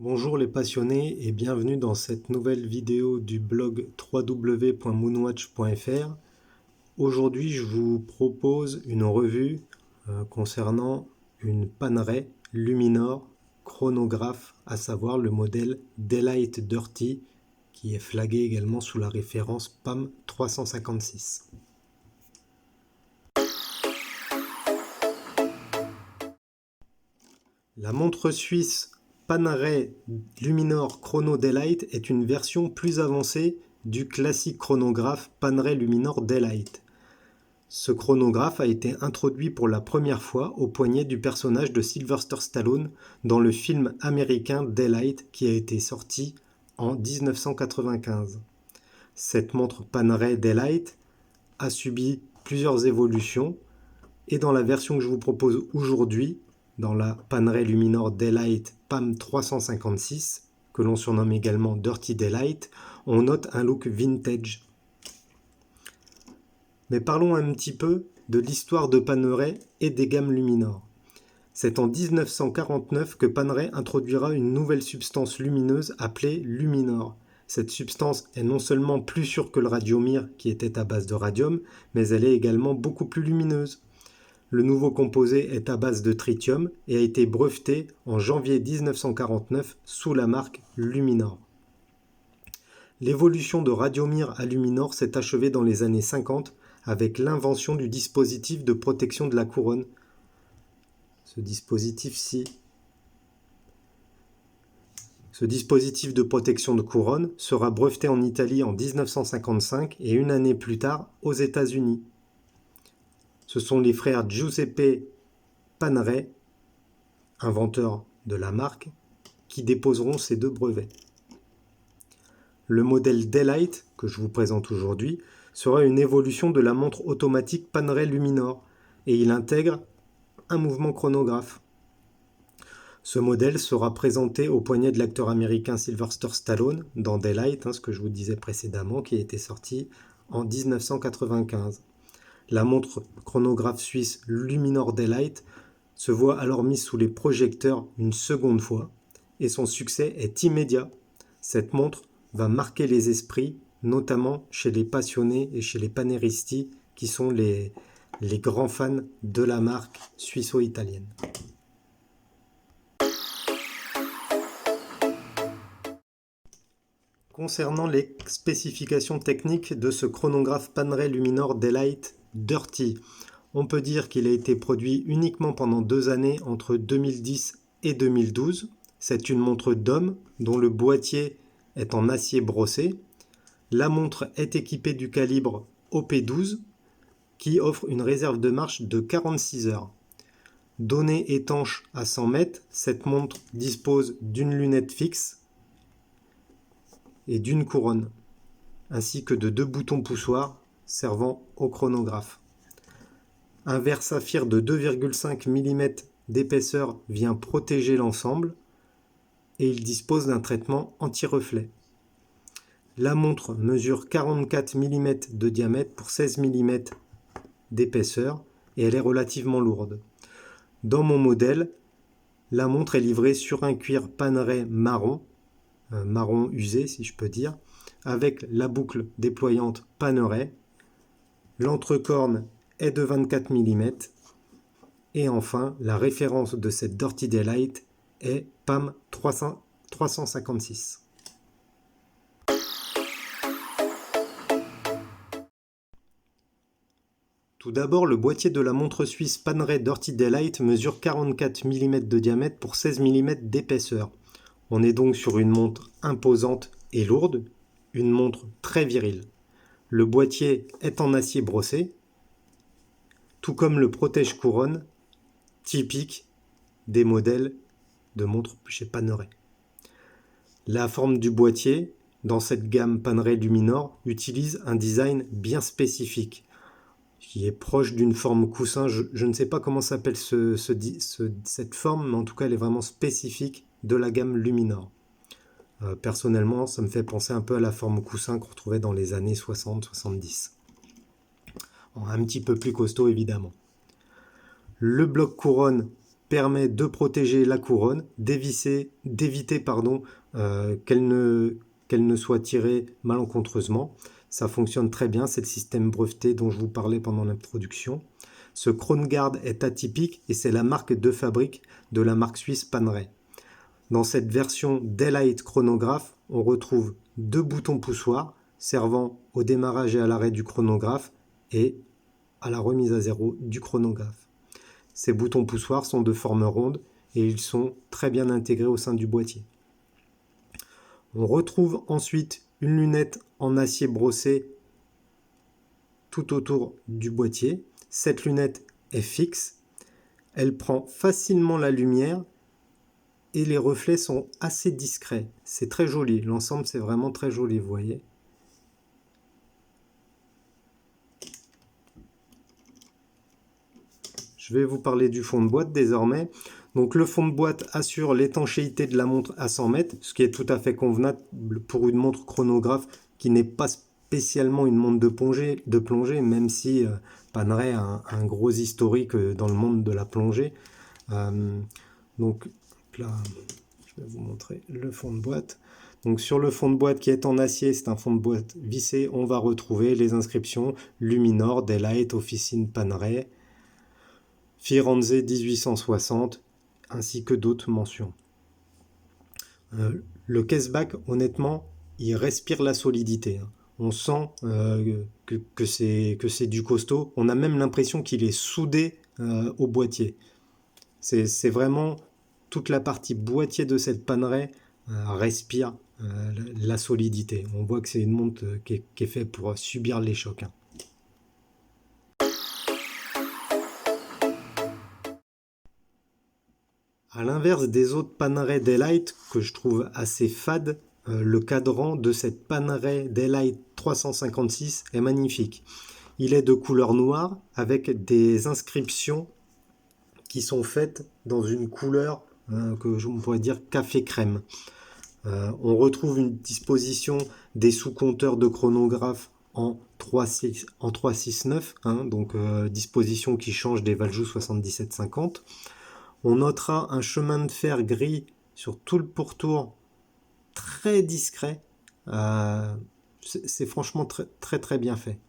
Bonjour les passionnés et bienvenue dans cette nouvelle vidéo du blog www.moonwatch.fr. Aujourd'hui, je vous propose une revue concernant une Panerai Luminor chronographe, à savoir le modèle Daylight Dirty, qui est flagué également sous la référence PAM 356. La montre suisse Panerai Luminor Chrono Daylight est une version plus avancée du classique chronographe Panerai Luminor Daylight. Ce chronographe a été introduit pour la première fois au poignet du personnage de Sylvester Stallone dans le film américain Daylight qui a été sorti en 1995. Cette montre Panerai Daylight a subi plusieurs évolutions et dans la version que je vous propose aujourd'hui, dans la Panerai Luminor Daylight PAM 356, que l'on surnomme également Dirty Daylight, on note un look vintage. Mais parlons un petit peu de l'histoire de Panerai et des gammes Luminor. C'est en 1949 que Panerai introduira une nouvelle substance lumineuse appelée Luminor. Cette substance est non seulement plus sûre que le radiomir qui était à base de radium, mais elle est également beaucoup plus lumineuse. Le nouveau composé est à base de tritium et a été breveté en janvier 1949 sous la marque Luminor. L'évolution de radiomir à Luminor s'est achevée dans les années 50 avec l'invention du dispositif de protection de la couronne. Ce dispositif de protection de couronne sera breveté en Italie en 1955 et une année plus tard aux États-Unis. Ce sont les frères Giuseppe Panerai, inventeurs de la marque, qui déposeront ces deux brevets. Le modèle Daylight, que je vous présente aujourd'hui, sera une évolution de la montre automatique Panerai Luminor et il intègre un mouvement chronographe. Ce modèle sera présenté au poignet de l'acteur américain Sylvester Stallone dans Daylight, ce que je vous disais précédemment, qui a été sorti en 1995. La montre chronographe suisse Luminor Daylight se voit alors mise sous les projecteurs une seconde fois et son succès est immédiat. Cette montre va marquer les esprits, notamment chez les passionnés et chez les panéristi qui sont les grands fans de la marque suisse-italienne. Concernant les spécifications techniques de ce chronographe Panerai Luminor Daylight Dirty, on peut dire qu'il a été produit uniquement pendant 2 années entre 2010 et 2012. C'est une montre d'homme dont le boîtier est en acier brossé. La montre est équipée du calibre OP12 qui offre une réserve de marche de 46 heures. Donnée étanche à 100 mètres, cette montre dispose d'une lunette fixe et d'une couronne, ainsi que de 2 boutons poussoirs servant au chronographe. Un verre saphir de 2,5 mm d'épaisseur vient protéger l'ensemble et il dispose d'un traitement anti-reflet. La montre mesure 44 mm de diamètre pour 16 mm d'épaisseur et elle est relativement lourde. Dans mon modèle, la montre est livrée sur un cuir Panerai marron usé si je peux dire, avec la boucle déployante Panerai. L'entrecorne est de 24 mm et enfin la référence de cette Dirty Daylight est PAM 356. Tout d'abord, le boîtier de la montre suisse Panerai Dirty Daylight mesure 44 mm de diamètre pour 16 mm d'épaisseur. On est donc sur une montre imposante et lourde, une montre très virile. Le boîtier est en acier brossé, tout comme le protège-couronne typique des modèles de montres chez Panerai. La forme du boîtier, dans cette gamme Panerai Luminor, utilise un design bien spécifique, qui est proche d'une forme coussin. Je ne sais pas comment s'appelle cette forme, mais en tout cas elle est vraiment spécifique de la gamme Luminor. Personnellement, ça me fait penser un peu à la forme coussin qu'on retrouvait dans les années 60-70. Un petit peu plus costaud évidemment. Le bloc couronne permet de protéger la couronne, d'éviter qu'elle ne soit tirée malencontreusement. Ça fonctionne très bien, c'est le système breveté dont je vous parlais pendant l'introduction. Ce Chroneguard est atypique et c'est la marque de fabrique de la marque suisse Panerai. Dans cette version Daylight chronographe, on retrouve 2 boutons poussoirs servant au démarrage et à l'arrêt du chronographe et à la remise à zéro du chronographe. Ces boutons poussoirs sont de forme ronde et ils sont très bien intégrés au sein du boîtier. On retrouve ensuite une lunette en acier brossé tout autour du boîtier. Cette lunette est fixe, elle prend facilement la lumière et les reflets sont assez discrets. C'est très joli, l'ensemble c'est vraiment très joli, vous voyez. Je vais vous parler du fond de boîte désormais. Donc le fond de boîte assure l'étanchéité de la montre à 100 mètres, ce qui est tout à fait convenable pour une montre chronographe qui n'est pas spécialement une montre de plongée, même si Panerai a un gros historique dans le monde de la plongée. Donc là, je vais vous montrer le fond de boîte. Donc sur le fond de boîte qui est en acier, c'est un fond de boîte vissé, on va retrouver les inscriptions Luminor, Daylight, Officine Panerai, Firenze 1860, ainsi que d'autres mentions. Le caseback, honnêtement, il respire la solidité. On sent que c'est du costaud. On a même l'impression qu'il est soudé au boîtier. C'est vraiment toute la partie boîtier de cette Panerai respire la solidité. On voit que c'est une montre qui est faite pour subir les chocs. A l'inverse des autres Panerai Daylight que je trouve assez fade, le cadran de cette Panerai Daylight 356 est magnifique. Il est de couleur noire avec des inscriptions qui sont faites dans une couleur que je pourrais dire café crème. On retrouve une disposition des sous-compteurs de chronographe en 369, donc disposition qui change des Valjoux 7750. On notera un chemin de fer gris sur tout le pourtour, très discret. C'est franchement très, très très bien fait.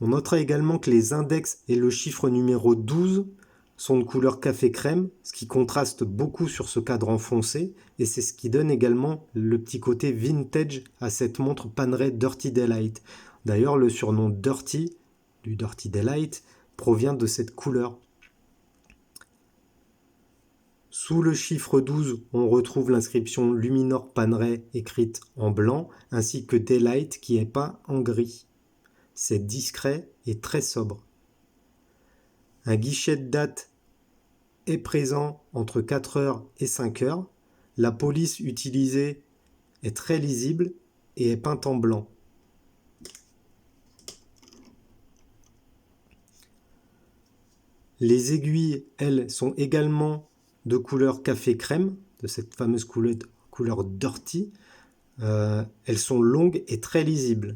On notera également que les index et le chiffre numéro 12 sont de couleur café crème, ce qui contraste beaucoup sur ce cadran foncé, et c'est ce qui donne également le petit côté vintage à cette montre Panerai Dirty Daylight. D'ailleurs, le surnom Dirty, du Dirty Daylight, provient de cette couleur. Sous le chiffre 12, on retrouve l'inscription Luminor Panerai écrite en blanc, ainsi que Daylight qui est peint en gris. C'est discret et très sobre. Un guichet de date est présent entre 4h et 5h. La police utilisée est très lisible et est peinte en blanc. Les aiguilles, elles, sont également de couleur café crème, de cette fameuse couleur dirty. Elles sont longues et très lisibles.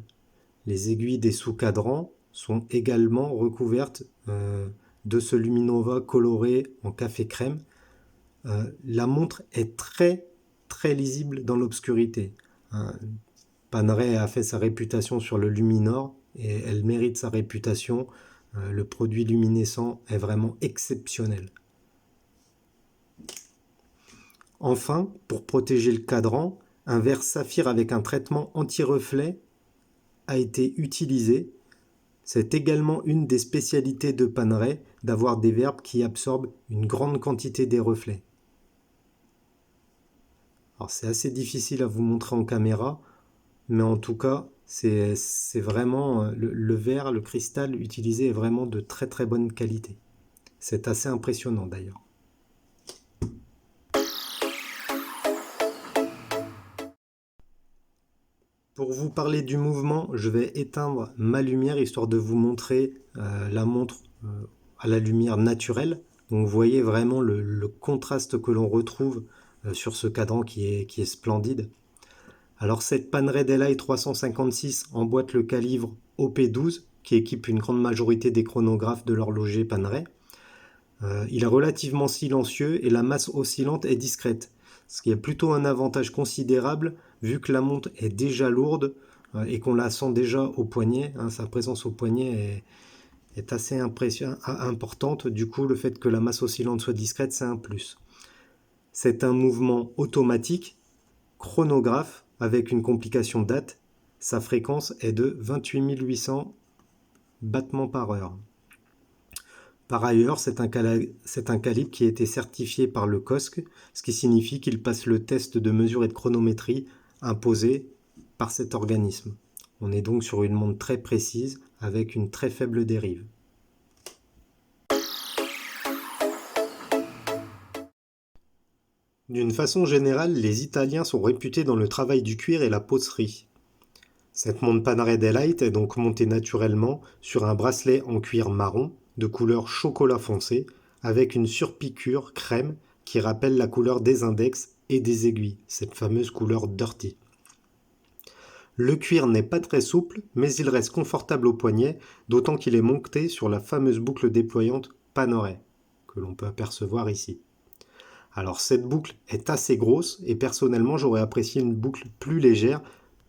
Les aiguilles des sous-cadrans sont également recouvertes de ce Luminova coloré en café crème. La montre est très très lisible dans l'obscurité. Panerai a fait sa réputation sur le Luminor et elle mérite sa réputation. Le produit luminescent est vraiment exceptionnel. Enfin, pour protéger le cadran, un verre saphir avec un traitement anti-reflet a été utilisé. C'est également une des spécialités de Panerai d'avoir des verres qui absorbent une grande quantité des reflets. Alors c'est assez difficile à vous montrer en caméra, mais en tout cas, c'est vraiment le verre, le cristal utilisé est vraiment de très très bonne qualité. C'est assez impressionnant d'ailleurs. Pour vous parler du mouvement, je vais éteindre ma lumière histoire de vous montrer la montre à la lumière naturelle. Donc vous voyez vraiment le contraste que l'on retrouve sur ce cadran qui est splendide. Alors cette Panerai Daylight 356 emboîte le calibre OP12, qui équipe une grande majorité des chronographes de l'horloger Panerai. Il est relativement silencieux et la masse oscillante est discrète, ce qui est plutôt un avantage considérable vu que la montre est déjà lourde et qu'on la sent déjà au poignet. Sa présence au poignet est assez importante. Du coup, le fait que la masse oscillante soit discrète, c'est un plus. C'est un mouvement automatique, chronographe, avec une complication date. Sa fréquence est de 28 800 battements par heure. Par ailleurs, c'est un calibre qui a été certifié par le COSC, ce qui signifie qu'il passe le test de mesure et de chronométrie imposé par cet organisme. On est donc sur une montre très précise avec une très faible dérive. D'une façon générale, les Italiens sont réputés dans le travail du cuir et la poterie. Cette montre Panerai Daylight est donc montée naturellement sur un bracelet en cuir marron de couleur chocolat foncé avec une surpiqûre crème qui rappelle la couleur des index et des aiguilles, cette fameuse couleur dirty. Le cuir n'est pas très souple, mais il reste confortable au poignet, d'autant qu'il est monté sur la fameuse boucle déployante Panerai, que l'on peut apercevoir ici. Alors cette boucle est assez grosse et personnellement j'aurais apprécié une boucle plus légère,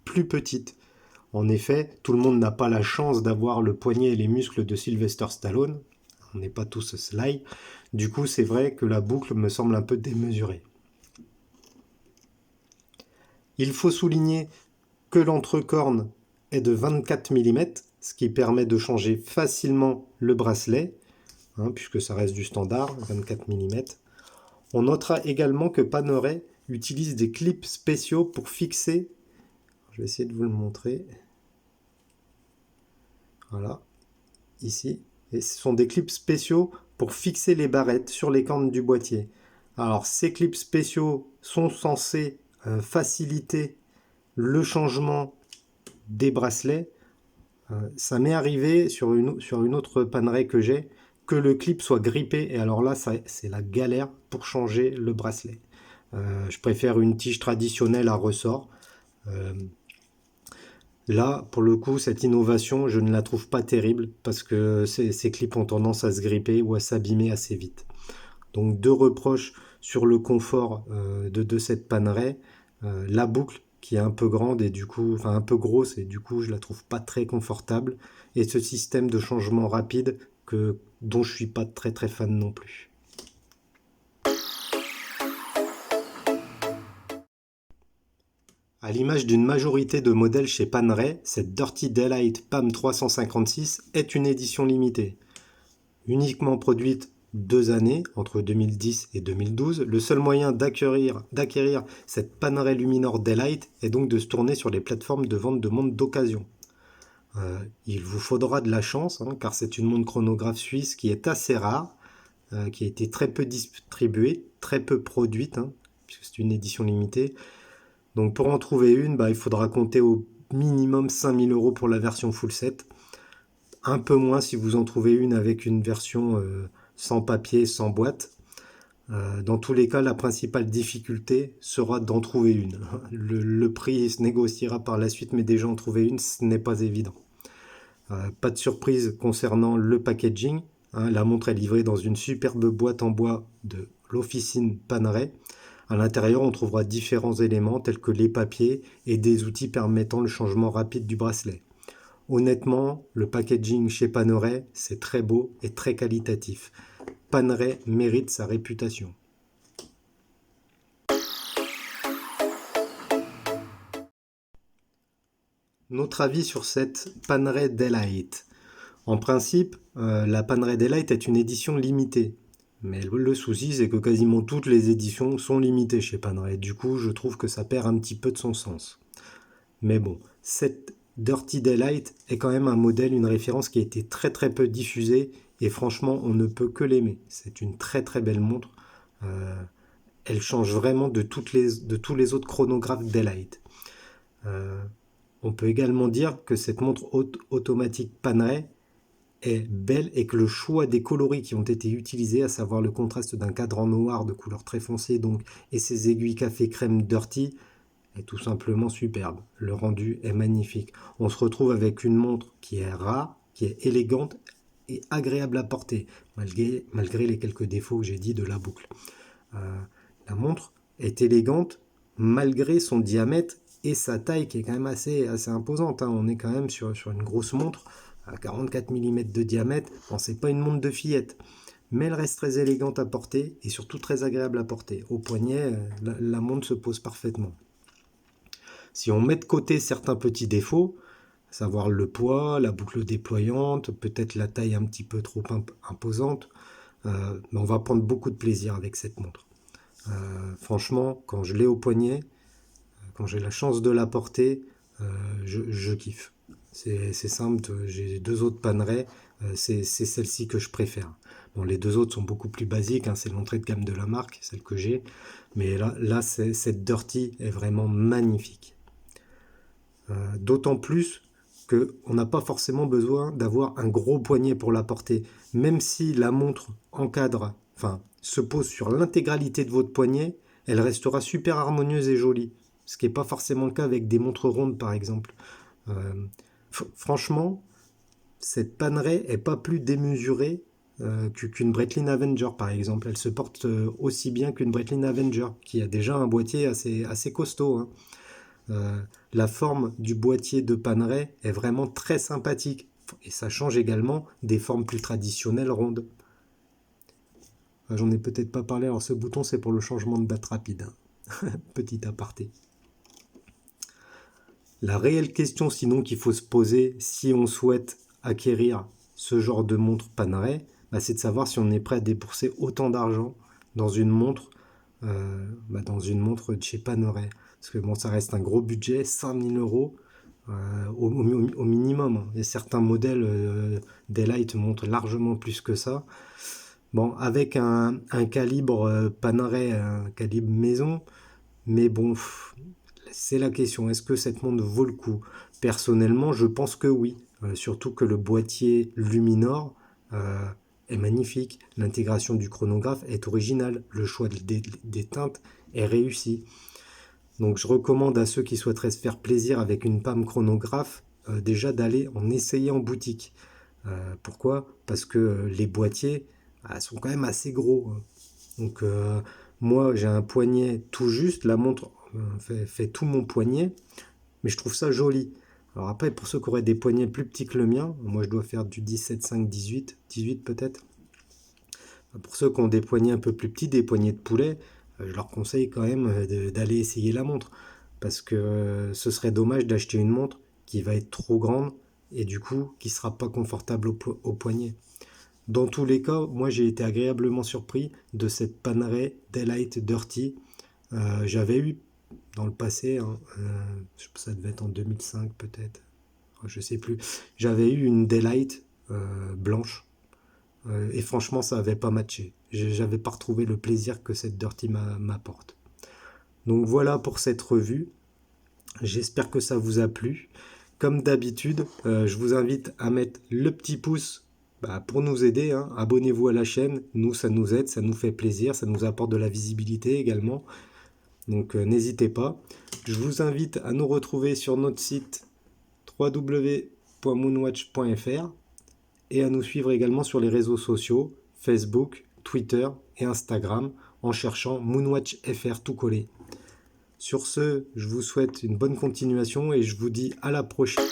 plus petite. En effet, tout le monde n'a pas la chance d'avoir le poignet et les muscles de Sylvester Stallone. On n'est pas tous Sly. Du coup, c'est vrai que la boucle me semble un peu démesurée. Il faut souligner que l'entrecorne est de 24 mm, ce qui permet de changer facilement le bracelet, puisque ça reste du standard, 24 mm. On notera également que Panerai utilise des clips spéciaux pour fixer. Je vais essayer de vous le montrer. Voilà, ici. Et ce sont des clips spéciaux pour fixer les barrettes sur les cornes du boîtier. Alors, ces clips spéciaux sont censés faciliter le changement des bracelets. Ça m'est arrivé sur une autre Panerai que j'ai, que le clip soit grippé, et alors là, c'est la galère pour changer le bracelet. Je préfère une tige traditionnelle à ressort. Là, pour le coup, cette innovation, je ne la trouve pas terrible, parce que ces clips ont tendance à se gripper ou à s'abîmer assez vite. Donc, deux reproches sur le confort de cette Panerai. La boucle, qui est un peu grande et du coup, enfin un peu grosse et du coup je la trouve pas très confortable, et ce système de changement rapide dont je suis pas très très fan non plus. À l'image d'une majorité de modèles chez Panerai, cette Dirty Daylight PAM 356 est une édition limitée. Uniquement produite 2 années, entre 2010 et 2012, le seul moyen d'acquérir cette Panerai Luminor Daylight est donc de se tourner sur les plateformes de vente de montres d'occasion. Il vous faudra de la chance, car c'est une montre chronographe suisse qui est assez rare, qui a été très peu distribuée, très peu produite, puisque c'est une édition limitée. Donc pour en trouver une, il faudra compter au minimum 5 000 € pour la version full set. Un peu moins si vous en trouvez une avec une version sans papier, sans boîte. Dans tous les cas, la principale difficulté sera d'en trouver une. Le prix se négociera par la suite, mais déjà en trouver une, ce n'est pas évident. Pas de surprise concernant le packaging. La montre est livrée dans une superbe boîte en bois de l'officine Panerai. À l'intérieur, on trouvera différents éléments tels que les papiers et des outils permettant le changement rapide du bracelet. Honnêtement, le packaging chez Panerai, c'est très beau et très qualitatif. Panerai mérite sa réputation. Notre avis sur cette Panerai Daylight. En principe, la Panerai Daylight est une édition limitée. Mais le souci, c'est que quasiment toutes les éditions sont limitées chez Panerai. Du coup, je trouve que ça perd un petit peu de son sens. Mais bon, cette Dirty Daylight est quand même un modèle, une référence qui a été très très peu diffusée. Et franchement, on ne peut que l'aimer. C'est une très très belle montre. Elle change vraiment de tous les autres chronographes Daylight. On peut également dire que cette montre automatique Panerai est belle et que le choix des coloris qui ont été utilisés, à savoir le contraste d'un cadran noir de couleur très foncée et ces aiguilles café crème dirty, est tout simplement superbe. Le rendu est magnifique. On se retrouve avec une montre qui est rare, qui est élégante et agréable à porter, malgré les quelques défauts que j'ai dit de la boucle. La montre est élégante malgré son diamètre et sa taille qui est quand même assez imposante. On est quand même sur une grosse montre à 44 mm de diamètre. Bon, c'est pas une montre de fillette, mais elle reste très élégante à porter et surtout très agréable à porter. Au poignet, la montre se pose parfaitement. Si on met de côté certains petits défauts, à savoir le poids, la boucle déployante, peut-être la taille un petit peu trop imposante, on va prendre beaucoup de plaisir avec cette montre. Franchement, quand je l'ai au poignet, quand j'ai la chance de la porter, je kiffe. C'est simple, j'ai 2 autres Panerai, c'est celle-ci que je préfère. Bon, les 2 autres sont beaucoup plus basiques, c'est l'entrée de gamme de la marque, celle que j'ai, mais là cette Dirty est vraiment magnifique. D'autant plus qu'on n'a pas forcément besoin d'avoir un gros poignet pour la porter. Même si la montre se pose sur l'intégralité de votre poignet, elle restera super harmonieuse et jolie. Ce qui n'est pas forcément le cas avec des montres rondes par exemple. Franchement, cette Panerai n'est pas plus démesurée qu'une Breitling Avenger par exemple. Elle se porte aussi bien qu'une Breitling Avenger, qui a déjà un boîtier assez costaud. La forme du boîtier de Panerai est vraiment très sympathique et ça change également des formes plus traditionnelles rondes. J'en ai peut-être pas parlé, alors ce bouton c'est pour le changement de date rapide. Petit aparté. La réelle question sinon qu'il faut se poser si on souhaite acquérir ce genre de montre Panerai, c'est de savoir si on est prêt à débourser autant d'argent dans une montre de chez Panerai. Parce que bon, ça reste un gros budget, 5000 euros au minimum. Et certains modèles d'Elite montrent largement plus que ça. Bon, avec un calibre Panerai, un calibre maison, mais bon, c'est la question. Est-ce que cette montre vaut le coup? Personnellement, je pense que oui. Surtout que le boîtier Luminor est magnifique. L'intégration du chronographe est originale. Le choix des teintes est réussi. Donc je recommande à ceux qui souhaiteraient se faire plaisir avec une PAM chronographe déjà d'aller en essayer en boutique. Pourquoi? Parce que les boîtiers sont quand même assez gros. Donc moi j'ai un poignet tout juste, la montre fait tout mon poignet, mais je trouve ça joli. Alors après, pour ceux qui auraient des poignets plus petits que le mien, moi je dois faire du 17,5, 18 peut-être. Pour ceux qui ont des poignets un peu plus petits, des poignets de poulet, je leur conseille quand même d'aller essayer la montre. Parce que ce serait dommage d'acheter une montre qui va être trop grande et du coup qui ne sera pas confortable au poignet. Dans tous les cas, moi j'ai été agréablement surpris de cette Panerai Daylight Dirty. J'avais eu dans le passé, ça devait être en 2005 peut-être, je sais plus, j'avais eu une Daylight blanche et franchement ça n'avait pas matché. J'avais pas retrouvé le plaisir que cette Dirty m'apporte. Donc voilà pour cette revue. J'espère que ça vous a plu. Comme d'habitude, je vous invite à mettre le petit pouce pour nous aider. Abonnez-vous à la chaîne. Nous, ça nous aide, ça nous fait plaisir, ça nous apporte de la visibilité également. Donc n'hésitez pas. Je vous invite à nous retrouver sur notre site www.moonwatch.fr et à nous suivre également sur les réseaux sociaux, Facebook, Twitter et Instagram en cherchant Moonwatch FR tout collé. Sur ce, je vous souhaite une bonne continuation et je vous dis à la prochaine.